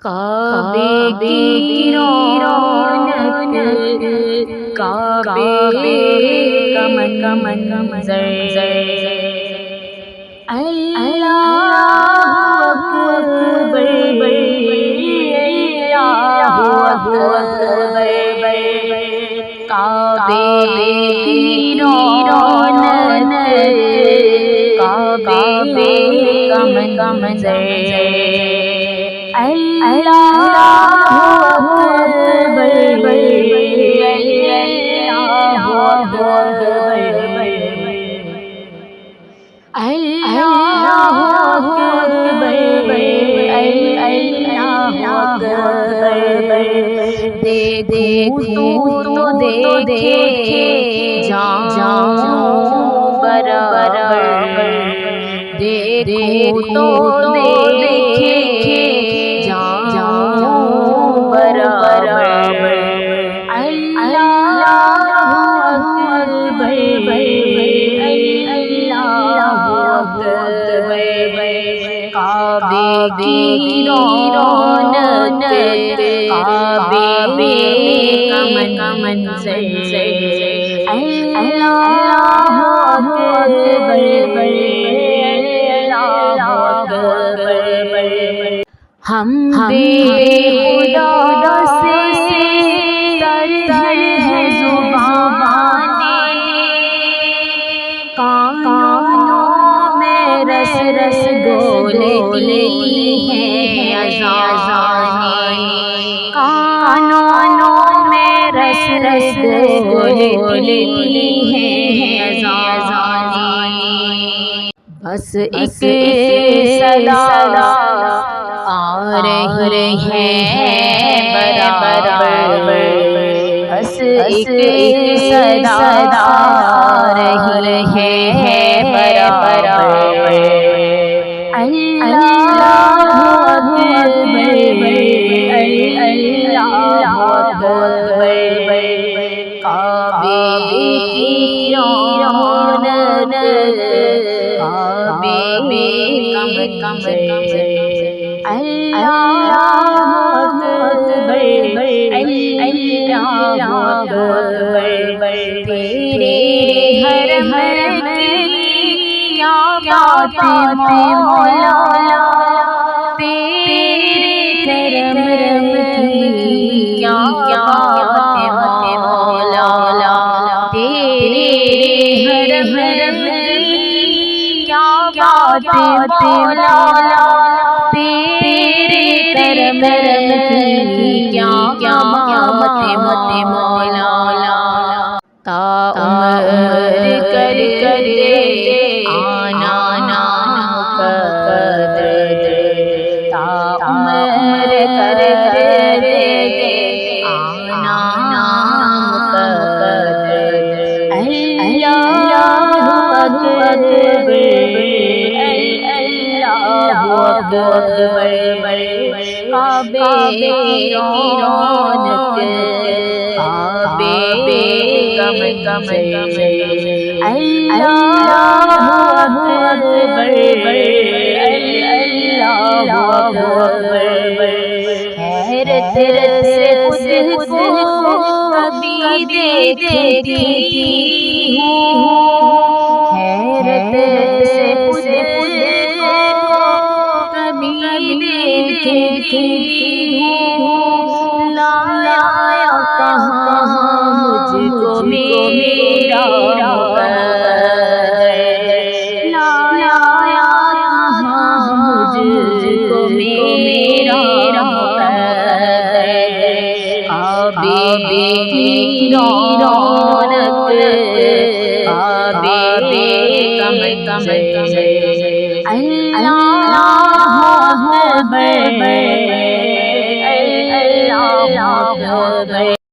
کعبے کی رونق کعبے کا منظر اللہ اکبر اللہ اکبر کعبے کی رونق کعبے کا منظر اللہ اکبر اللہ اکبر دیکھوں تو دیکھے جاؤں برابر دیکھوں تو دیکھے جاؤں برابر اللہ اکبر اللہ اکبر کعبے کی رونق کعبے کا منظر اللہ اکبر اللہ اکبر ہم بے خدا سے تر ہے زبانیں کانوں میں رس رس بولتی ہیں اذانیں کانوں میں رس رس بولتی ہیں اذانیں بس ایک صدا آ رہی ہے برابر بس ایک صدا آ رہی ہے برابر اللہ اکبر اللہ اکبر کعبے کی رونق کعبے کا منظر اللہ اکبر اللہ اکبر تیرے حرم کی کیا بات مولا تیرے کرم کی کیا بات مولا تیرے حرم کی کیا بات مولا تیرے کرم کی کیا بات مولا تا عمر کر آنا قدر تا عمر کر آنا قدر اللہ اکبر اللہ اکبر کعبے کی رونق کعبے کا منظر اللہ اکبر اللہ اکبر حیرت سے خود کو کبھی دیکھتی ہوں حیرت سے خود کو کبھی دیکھتی ہوں لایا کہاں مجھ کو میرا لایا کہاں مجھ کو میرا کعبے کی رونق کعبے کا منظر اللہ اکبر اللہ اکبر